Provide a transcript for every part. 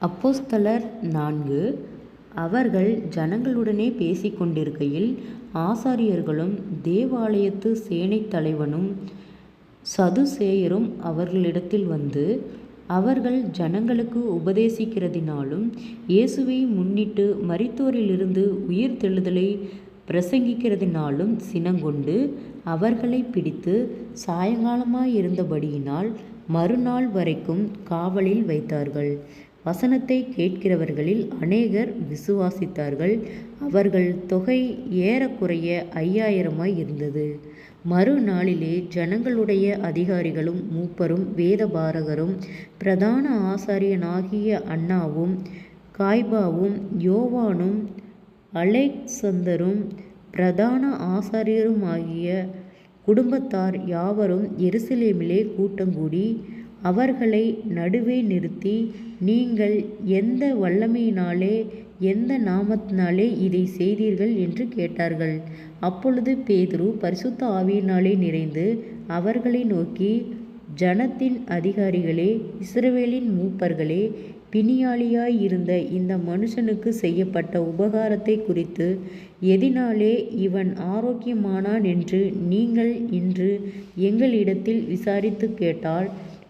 அப்போஸ்தலர் 4. அவர்கள் ஜனங்களுடனே பேசிக் கொண்டிருக்கையில் ஆசாரியர்களும் தேவாலயத்து சேனைத் தலைவனும் சதுசேயரும் அவர்களிடத்தில் வந்து, அவர்கள் ஜனங்களுக்கு உபதேசிக்கிறதினாலும் இயேசுவை முன்னிட்டு மரித்தோரிலிருந்து உயிர்த்தெழுதலை பிரசங்கிக்கிறதினாலும் சினங்கொண்டு அவர்களைப் பிடித்து சாயங்காலமாயிருந்தபடியினால் மறுநாள் வரைக்கும் காவலில் வைத்தார்கள். வசனத்தை கேட்கிறவர்களில் அநேகர் விசுவாசித்தார்கள். அவர்கள் தொகை ஏறக்குறைய 5000 இருந்தது. மறுநாளிலே ஜனங்களுடைய அதிகாரிகளும் மூப்பரும் வேதபாரகரும் பிரதான ஆசாரியனாகிய அன்னாவும் காய்பாவும் யோவானும் அலெக்சந்தரும் பிரதான ஆசாரியருமாகிய குடும்பத்தார் யாவரும் எருசலேமிலே கூட்டங்கூடி அவர்களை நடுவே நிறுத்தி, நீங்கள் எந்த வல்லமையினாலே எந்த நாமத்தினாலே இதை செய்தீர்கள் என்று கேட்டார்கள். அப்பொழுது பேதுரு பரிசுத்த ஆவியினாலே நிறைந்து அவர்களை நோக்கி, ஜனத்தின் அதிகாரிகளே, இஸ்ரவேலின் மூப்பர்களே, பிணியாளியாயிருந்த இந்த மனுஷனுக்கு செய்யப்பட்ட உபகாரத்தை குறித்து எதினாலே இவன் ஆரோக்கியமானான் என்று நீங்கள் இன்று எங்களிடத்தில் விசாரித்து கேட்டால்,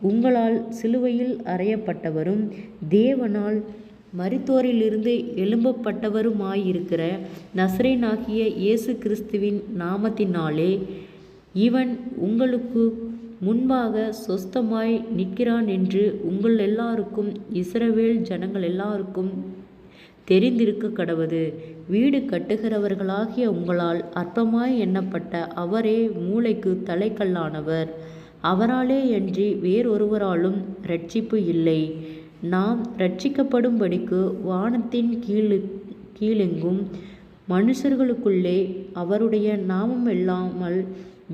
உங்களால் சிலுவையில் அறையப்பட்டவரும் தேவனால் மரித்தோரிலிருந்து எழும்பப்பட்டவருமாயிருக்கிற நசரேயனாகிய இயேசு கிறிஸ்துவின் நாமத்தினாலே இவன் உங்களுக்கு முன்பாக சொஸ்தமாய் நிற்கிறான் என்று உங்கள் எல்லாருக்கும் இஸ்ரவேல் ஜனங்கள் எல்லாருக்கும் தெரிந்திருக்க கடவது. வீடு கட்டுகிறவர்களாகிய உங்களால் அற்பமாய் எண்ணப்பட்ட அவரே மூலைக்கு தலைக்கல்லானவர். அவராலே அன்றி வேறொருவராலும் இரட்சிப்பு இல்லை. நாம் இரட்சிக்கப்படும்படிக்கு வானத்தின் கீழெங்கும் மனுஷர்களுக்குள்ளே அவருடைய நாமம் இல்லாமல்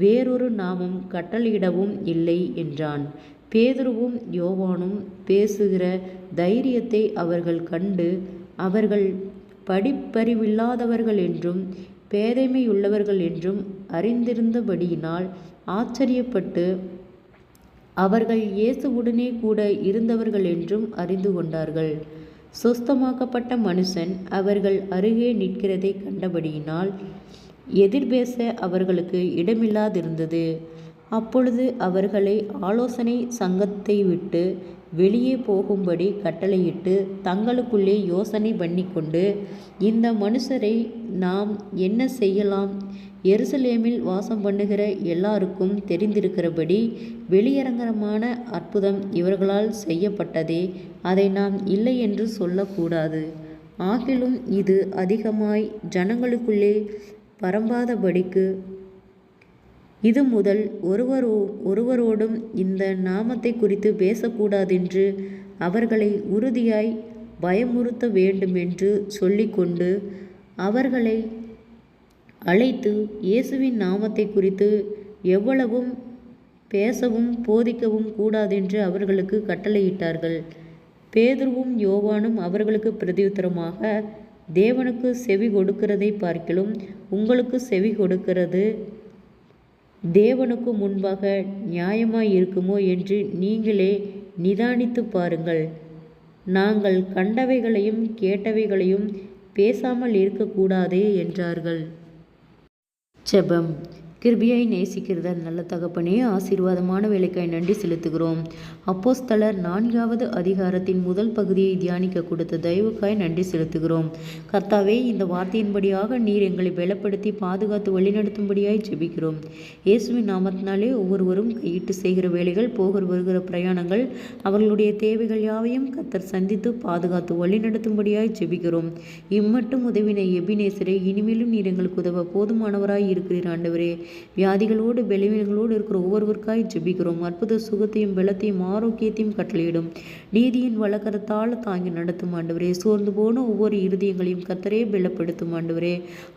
வேறொரு நாமம் கட்டளையிடவும் இல்லை என்றான். பேதுருவும் யோவானும் பேசுகிற தைரியத்தை அவர்கள் கண்டு, அவர்கள் படிப்பறிவில்லாதவர்கள் என்றும் பேதைமையுள்ளவர்கள் என்றும் அறிந்திருந்தபடியினால் ஆச்சரியப்பட்டு, அவர்கள் இயேசுவுடனே கூட இருந்தவர்கள் என்றும் அறிந்து கொண்டார்கள். சொஸ்தமாக்கப்பட்ட மனுஷன் அவர்கள் அருகே நிற்கிறதை கண்டபடியினால் எதிர்பேச அவர்களுக்கு இடமில்லாதிருந்தது. அப்பொழுது அவர்களை ஆலோசனை சங்கத்தை விட்டு வெளியே போகும்படி கட்டளையிட்டு தங்களுக்குள்ளே யோசனை பண்ணிக்கொண்டு, இந்த மனுஷரை நாம் என்ன செய்யலாம்? எருசலேமில் வாசம் பண்ணுகிற எல்லாருக்கும் தெரிந்திருக்கிறபடி வெளியரங்கமான அற்புதம் இவர்களால் செய்யப்பட்டதே, அதை நாம் இல்லை என்று சொல்லக்கூடாது. ஆகிலும் இது அதிகமாய் ஜனங்களுக்குள்ளே பரம்பாதபடிக்கு இது முதல் ஒருவரோடும் இந்த நாமத்தை குறித்து பேசக்கூடாதென்று அவர்களை உறுதியாய் பயமுறுத்த வேண்டுமென்று சொல்லிக்கொண்டு அவர்களை அழைத்து இயேசுவின் நாமத்தை குறித்து எவ்வளவும் பேசவும் போதிக்கவும் கூடாதென்று அவர்களுக்கு கட்டளையிட்டார்கள். பேதுருவும் யோவானும் அவர்களுக்கு பிரதியுத்தரமாக, தேவனுக்கு செவி கொடுக்கிறதை பார்க்கிலும் உங்களுக்கு செவி கொடுக்கிறது தேவனுக்கு முன்பாக நியாயமாயிருக்குமோ என்று நீங்களே நிதானித்து பாருங்கள். நாங்கள் கண்டவைகளையும் கேட்டவைகளையும் பேசாமல் இருக்கக்கூடாதே என்றார்கள். ஜெபம். கிருபையை நேசிக்கிறத நல்ல தகப்பனே, ஆசீர்வாதமான வேலைக்காய் நன்றி செலுத்துகிறோம். அப்போஸ்தலர் 4வது அதிகாரத்தின் முதல் பகுதியை தியானிக்க கொடுத்த தயவுக்காய் நன்றி செலுத்துகிறோம். கர்த்தாவே, இந்த வார்த்தையின்படியாக நீர் எங்களை பலப்படுத்தி பாதுகாத்து வழிநடத்தும்படியாய் ஜெபிக்கிறோம். இயேசுவின் நாமத்தினாலே ஒவ்வொருவரும் கையிட்டு செய்கிற வேலைகள், போகிற வருகிற பிரயாணங்கள், அவர்களுடைய தேவைகள் யாவையும் கர்த்தர் சந்தித்து பாதுகாத்து வழிநடத்தும்படியாய் ஜெபிக்கிறோம். இம்மட்டும் உதவின எபினேசரே, இனிமேலும் நீர் எங்களுக்கு உதவ போதுமானவராய் இருக்கிறீர் ஆண்டவரே. வியாதிகளோடு பலவீனங்களோடு இருக்கிற ஒவ்வொருவருக்காய் ஜெபிக்கிறோம். அற்புத சுகத்தையும் பலத்தையும் ஆரோக்கியத்தையும் கட்டளையிடும். நீதியின் வழக்கரத்தால் தாங்கி நடத்தும் ஆண்டவரே. சோர்ந்து போன ஒவ்வொரு இருதயங்களையும் கர்த்தரே பலப்படுத்தும் ஆண்டவரே.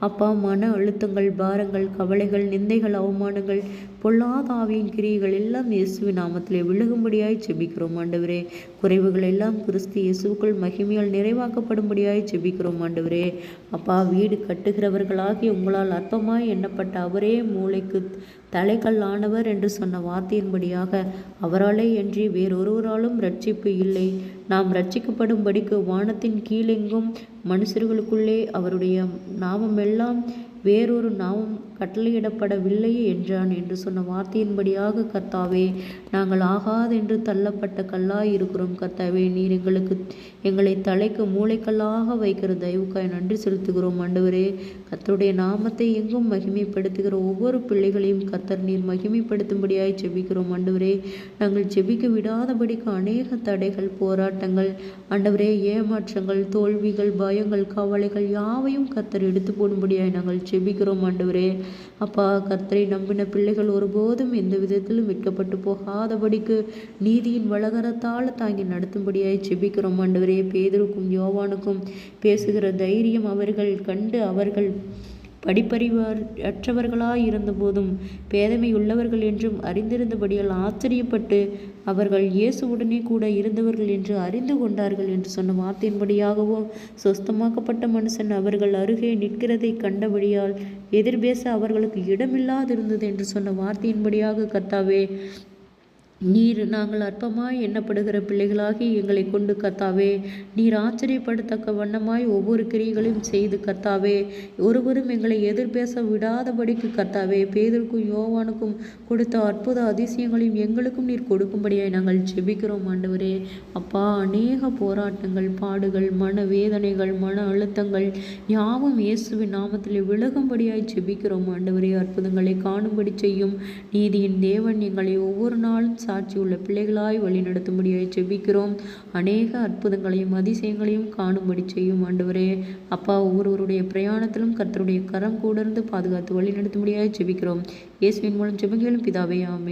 அப்பா, மன அழுத்தங்கள், பாரங்கள், கவலைகள், நிந்தைகள், அவமானங்கள், பொல்லாத ஆவியின் கிரியைகள் எல்லாம் இயேசுவின் நாமத்திலே விழுகும்படியாய் ஜெபிக்கிறோம் ஆண்டவரே. குறைவுகள் எல்லாம் கிறிஸ்து இயேசுவுக்குள் மகிமையால் நிறைவாக்கப்படும்படியாய் ஜெபிக்கிறோம் ஆண்டவரே. அப்பா, வீடு கட்டுகிறவர்களாகி உங்களால் அற்பமாய் எண்ணப்பட்ட அவரே மூளைக்கு தலைக்கல்லானவர் என்று சொன்ன வார்த்தையின்படியாக அவராலே அன்றி வேறொருவராலும் ரட்சிப்பு இல்லை. நாம் ரட்சிக்கப்படும்படிக்கு வானத்தின் கீழெங்கும் மனுஷர்களுக்குள்ளே அவருடைய நாமமெல்லாம் வேறொரு நாமம் கட்டளையிடப்படவில்லையே என்றான் என்று சொன்ன வார்த்தையின்படியாக கர்த்தாவே, நாங்கள் ஆகாதென்று தள்ளப்பட்ட கல்லாய் இருக்கிறோம். கர்த்தாவே, நீர் எங்களை தலைக்கு மூளைக்கல்லாக வைக்கிற தயவுக்காய் நன்றி செலுத்துகிறோம். ஆண்டவரே, கர்த்தருடைய நாமத்தை எங்கும் மகிமைப்படுத்துகிற ஒவ்வொரு பிள்ளைகளையும் கர்த்தர் நீர் மகிமைப்படுத்தும்படியாய் செபிக்கிறோம். ஆண்டவரே, நாங்கள் செபிக்க விடாதபடிக்கு அநேக தடைகள், போராட்டங்கள், ஆண்டவரே, ஏமாற்றங்கள், தோல்விகள், பயங்கள், கவலைகள் யாவையும் கர்த்தர் எடுத்து போடும்படியாய் நாங்கள் செபிக்கிறோம். ஆண்டவரே, அப்பா, கர்த்தரை நம்பின பிள்ளைகள் ஒருபோதும் எந்த விதத்திலும் வெட்கப்பட்டு போகாதபடிக்கு நீதியின் வலகரத்தால் தாங்கி நடத்தும்படியாய் செபிக்கிறோம். ஆண்டவரே, பேதுருக்கும் யோவானுக்கும் பேசுகிற தைரியம் அவர்கள் கண்டு அவர்கள் படிப்பறிவற்றவர்களாய் இருந்தபோதும் பேதமை உள்ளவர்கள் என்றும் அறிந்திருந்தபடியால் ஆச்சரியப்பட்டு அவர்கள் இயேசுவுடனே கூட இருந்தவர்கள் என்று அறிந்து கொண்டார்கள் என்று சொன்ன வார்த்தையின்படியாகவோ சொஸ்தமாக்கப்பட்ட மனுஷன் அவர்கள் அருகே நிற்கிறதை கண்டபடியால் எதிர்பேச அவர்களுக்கு இடமில்லாதிருந்தது என்று சொன்ன வார்த்தையின்படியாக கர்த்தாவே, நீர் நாங்கள் அற்பமாய் எண்ணப்படுகிற பிள்ளைகளாகி எங்களை கொண்டு கர்த்தாவே, நீர் ஆச்சரியப்படத்தக்க வண்ணமாய் ஒவ்வொரு கிரியைகளையும் செய்து கர்த்தாவே, ஒருவரும் எங்களை எதிர்பேச விடாதபடிக்கு கர்த்தாவே, பேதுருக்கும் யோவானுக்கும் கொடுத்த அற்புத அதிசயங்களையும் எங்களுக்கும் நீர் கொடுக்கும்படியாய் நாங்கள் ஜெபிக்கிறோம். ஆண்டவரே, அப்பா, அநேக போராட்டங்கள், பாடுகள், மன வேதனைகள், மன அழுத்தங்கள் யாவும் இயேசுவின் நாமத்தில் விலகும்படியாய் ஜெபிக்கிறோம். ஆண்டவரே, அற்புதங்களை காணும்படி செய்யும் நீதியின் தேவன் எங்களை ஒவ்வொரு நாளும் சாட்சியுள்ள பிள்ளைகளாய் வழி நடத்தும்படியாய் ஜெபிக்கிறோம். அநேக அற்புதங்களையும் அதிசயங்களையும் காணும்படி செய்யும். ஆண்டவரே, அப்பா, ஒவ்வொருவருடைய பிரயாணத்திலும் கர்த்தருடைய கரம் கூட இருந்து பாதுகாத்து வழி நடத்தும்படியாய் ஜெபிக்கிறோம். இயேசுவின் மூலம் ஜெபங்களும் பிதாவே, ஆமென்.